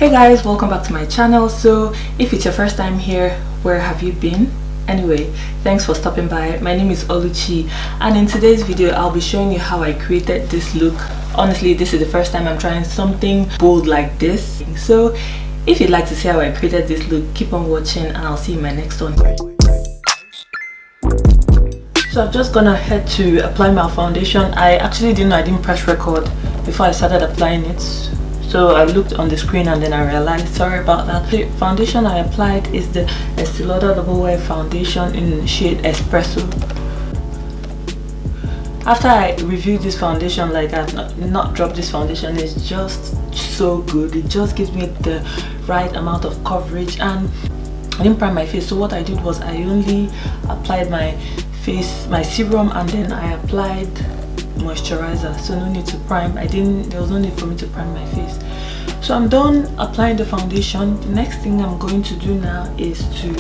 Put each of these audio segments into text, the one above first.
Hey guys, welcome back to my channel. So if it's your first time here, where have you been? Anyway, thanks for stopping by. My name is Oluchi, and in today's video I'll be showing you how I created this look. Honestly, this is the first time I'm trying something bold like this. So if you'd like to see how I created this look, keep on watching and I'll see you in my next one. So I'm just gonna head to apply my foundation. I actually didn't press record before I started applying it. So I looked on the screen and then I realized, sorry about that. The foundation I applied is the Estee Lauder Double Wear Foundation in the shade Espresso. After I reviewed this foundation, like I've not dropped this foundation, it's just so good. It just gives me the right amount of coverage, and I didn't prime my face. So what I did was I only applied my serum, and then I applied moisturizer, so no need to prime. There was no need for me to prime my face. So I'm done applying the foundation. The next thing I'm going to do now is to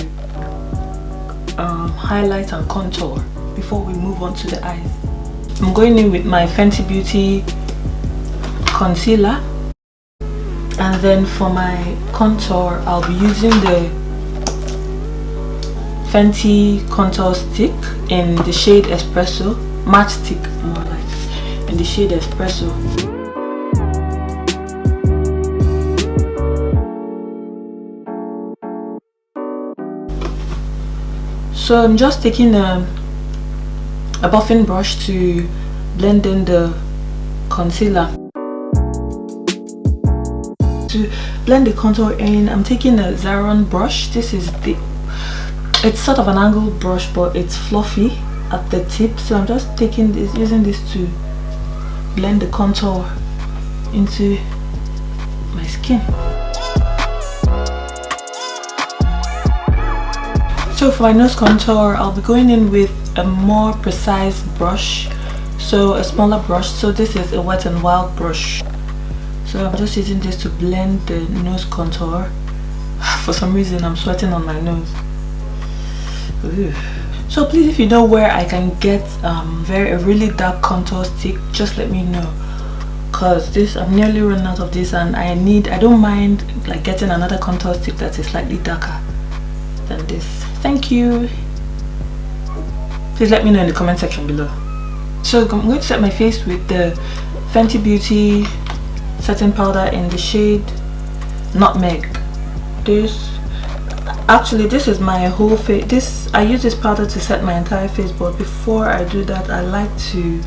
highlight and contour before we move on to the eyes. I'm going in with my Fenty Beauty concealer, and then for my contour I'll be using the Fenty contour stick in the shade Espresso, match stick more like, in the shade Espresso. So I'm just taking a buffing brush to blend in the concealer. To blend the contour in, I'm taking a ZARON brush. It's sort of an angled brush, but it's fluffy at the tip. So I'm just using this to blend the contour into my skin. So for my nose contour, I'll be going in with a more precise brush, so a smaller brush. So this is a Wet n Wild brush. So I'm just using this to blend the nose contour. For some reason I'm sweating on my nose. Ooh. So please, if you know where I can get a really dark contour stick, just let me know, cause I'm nearly running out of this, and I don't mind like getting another contour stick that is slightly darker than this. Thank you. Please let me know in the comment section below. So I'm going to set my face with the Fenty Beauty setting powder in the shade Nutmeg. This is my whole face. I use this powder to set my entire face, but before I do that I like to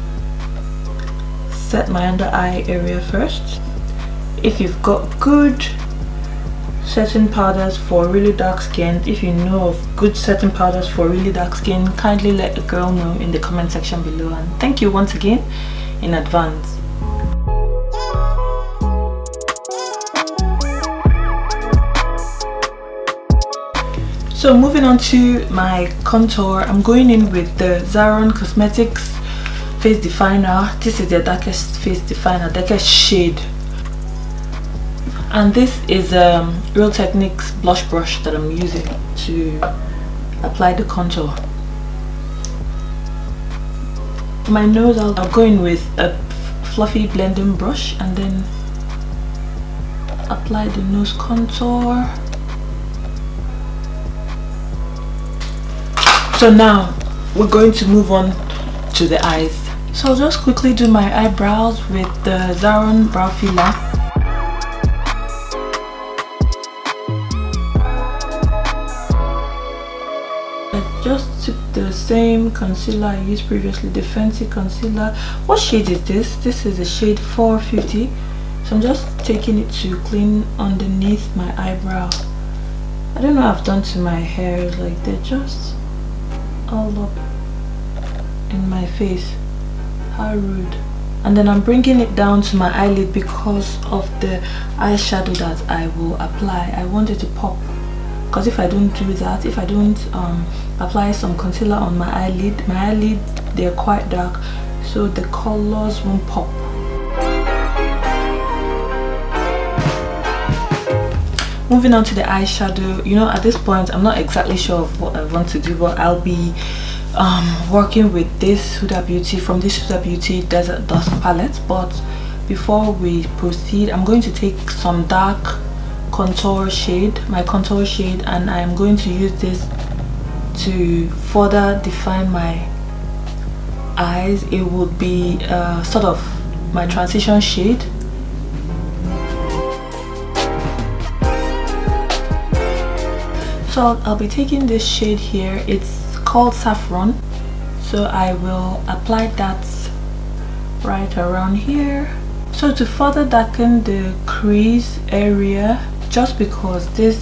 set my under eye area first. If you've got good setting powders for really dark skin, if you know of good setting powders for really dark skin, kindly let a girl know in the comment section below, and thank you once again in advance. So moving on to my contour, I'm going in with the ZARON Cosmetics face definer. This is the darkest face definer, darkest shade, and this is Real Techniques blush brush that I'm using to apply the contour. For my nose, I'll go in with a fluffy blending brush and then apply the nose contour. So now we're going to move on to the eyes. So I'll just quickly do my eyebrows with the ZARON brow filler. I just took the same concealer I used previously, the Fenty concealer. What shade is this? This is the shade 450. So I'm just taking it to clean underneath my eyebrow. I don't know what I've done to my hairs, like they're just all up in my face. How rude. And then I'm bringing it down to my eyelid because of the eyeshadow that I will apply. I want it to pop, because if I don't do that, if I don't apply some concealer on my eyelid, they're quite dark, so the colors won't pop. Moving on to the eyeshadow, at this point I'm not exactly sure of what I want to do, but I'll be working with this Huda Beauty, from this Huda Beauty Desert Dusk palette. But before we proceed, I'm going to take some dark contour shade, my contour shade, and I'm going to use this to further define my eyes. It would be sort of my transition shade. So I'll be taking this shade here. It's called Saffron. So I will apply that right around here. So to further darken the crease area, just because this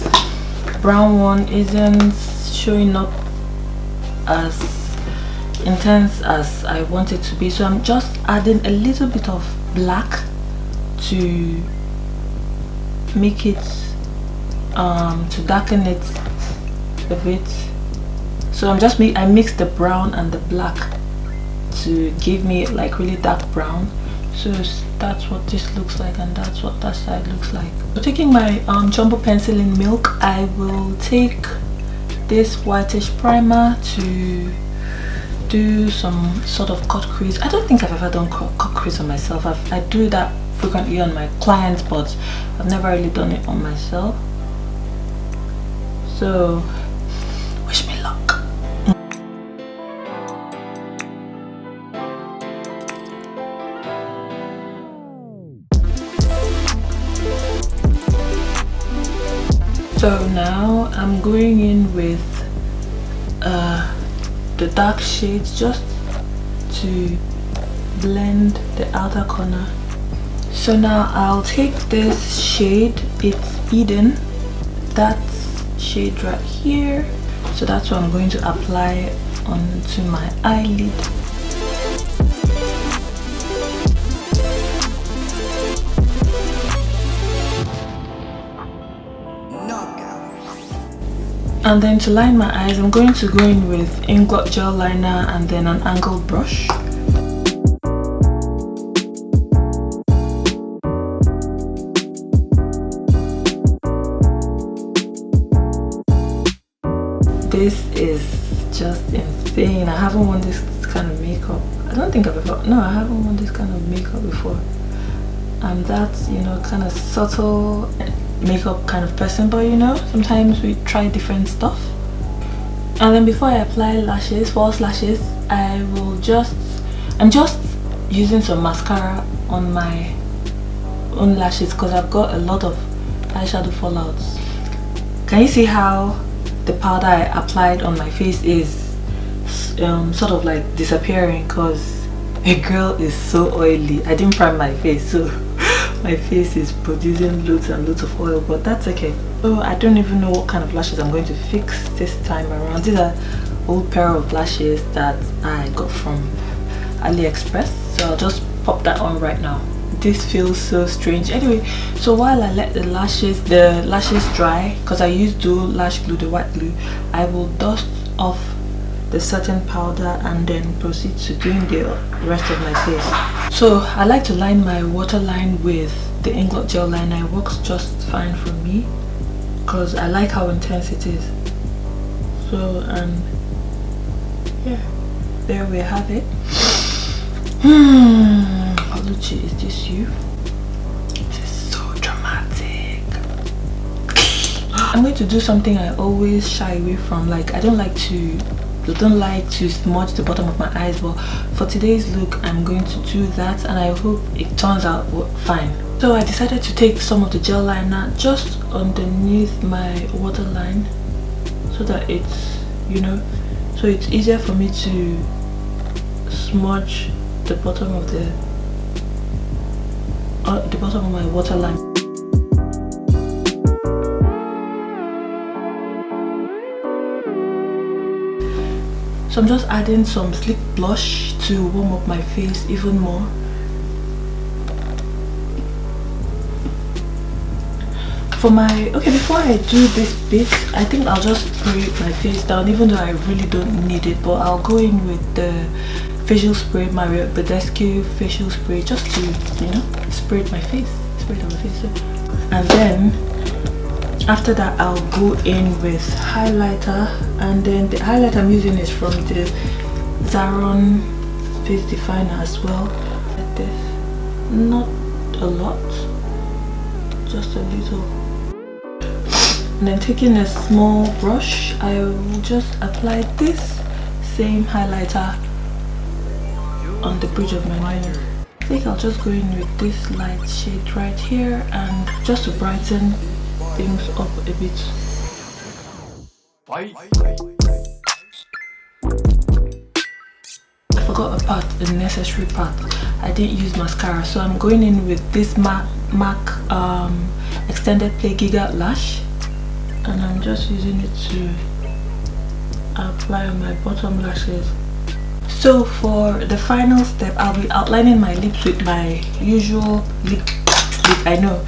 brown one isn't showing up as intense as I want it to be, so I'm just adding a little bit of black to make it to darken it a bit. So I mixed the brown and the black to give me like really dark brown. So that's what this looks like, and that's what that side looks like. So taking my jumbo pencil in milk, I will take this whitish primer to do some sort of cut crease. I don't think I've ever done cut crease on myself. I do that frequently on my clients, but I've never really done it on myself. So wish me luck. So now I'm going in with the dark shades just to blend the outer corner. So now I'll take this shade, it's Eden, that shade right here. So that's what I'm going to apply onto my eyelid. And then to line my eyes, I'm going to go in with INGLOT Gel liner and then an angled brush. This is just insane. I haven't worn this kind of makeup. I don't think I've ever, no, I haven't worn this kind of makeup before. I'm that, you know, kind of subtle makeup kind of person, but you know, sometimes we try different stuff. And then before I apply lashes, false lashes, I'm just using some mascara on my own lashes because I've got a lot of eyeshadow fallouts. Can you see how the powder I applied on my face is sort of like disappearing because a girl is so oily. I didn't prime my face, so my face is producing loads and loads of oil, but that's okay. So I don't even know what kind of lashes I'm going to fix this time around. These are old pair of lashes that I got from AliExpress, so I'll just pop that on right now. This feels so strange. Anyway, so while I let the lashes dry, because I use dual lash glue, the white glue, I will dust off the setting powder and then proceed to doing the rest of my face. So I like to line my waterline with the INGLOT Gel liner. It works just fine for me because I like how intense it is. So yeah, there we have it. Oluchi, is this you? This is so dramatic. I'm going to do something I always shy away from. Like, I don't like to smudge the bottom of my eyes, but for today's look I'm going to do that, and I hope it turns out fine. So I decided to take some of the gel liner just underneath my waterline so that it's, you know, so it's easier for me to smudge the bottom of my waterline. So I'm just adding some sleek blush to warm up my face even more. For my, okay, before I do this bit, I think I'll just spray my face down, even though I really don't need it, but I'll go in with the facial spray, my Badescu facial spray, just to, you know, spray my face, spray it on my face. And then after that I'll go in with highlighter, and then the highlight I'm using is from the ZARON Face Definer as well, like this. Not a lot, just a little. And then taking a small brush, I will just apply this same highlighter on the bridge of my nose. I think I'll just go in with this light shade right here, and just to brighten things up a bit. I forgot a part, a necessary part. I didn't use mascara, so I'm going in with this MAC extended play Giga lash, and I'm just using it to apply on my bottom lashes. So for the final step, I'll be outlining my lips with my usual lip stick. I know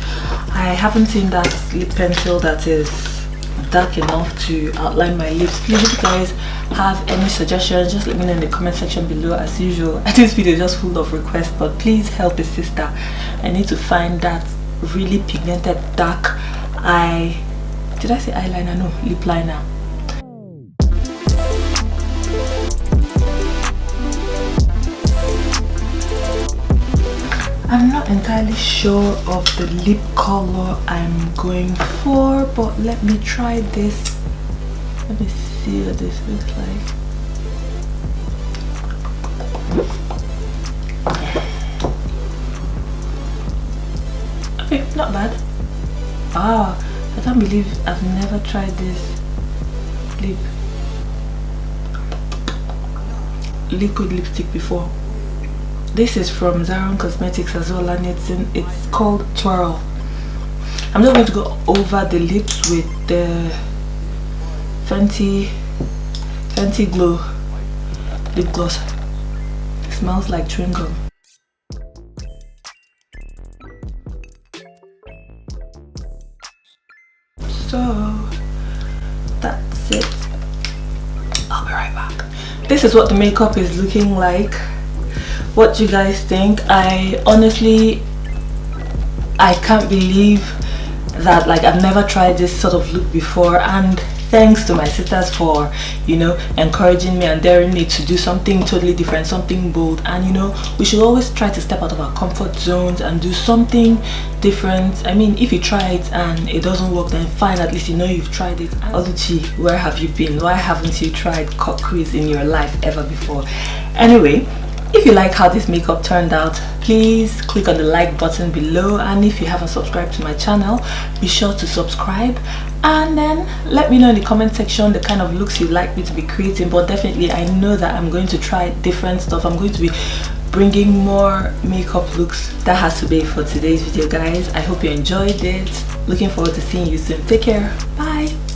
I haven't seen that lip pencil that is dark enough to outline my lips. Please, if you guys have any suggestions, just let me know in the comment section below. As usual, this video is just full of requests, but please help a sister. I need to find that really pigmented dark eye, did I say eyeliner? No, lip liner. I'm not entirely sure of the lip color I'm going for, but let me try this. Let me see what this looks like. Okay, not bad. Ah, I can't believe I've never tried this liquid lipstick before. This is from ZARON Cosmetics as well, and it's called Twirl. I'm just going to go over the lips with the FENTY Glow lip gloss. It smells like chewing gum. So that's it. I'll be right back. This is what the makeup is looking like. What do you guys think? I honestly, I can't believe that, like, I've never tried this sort of look before, and thanks to my sisters for, you know, encouraging me and daring me to do something totally different, something bold. And you know, we should always try to step out of our comfort zones and do something different. I mean, if you try it and it doesn't work, then fine, at least you know you've tried it. Oluchi, where have you been? Why haven't you tried Cutcrease in your life ever before? Anyway, if you like how this makeup turned out, please click on the like button below, and if you haven't subscribed to my channel, be sure to subscribe, and then let me know in the comment section the kind of looks you'd like me to be creating. But definitely, I know that I'm going to try different stuff. I'm going to be bringing more makeup looks. That has to be for today's video, guys. I hope you enjoyed it. Looking forward to seeing you soon. Take care. Bye.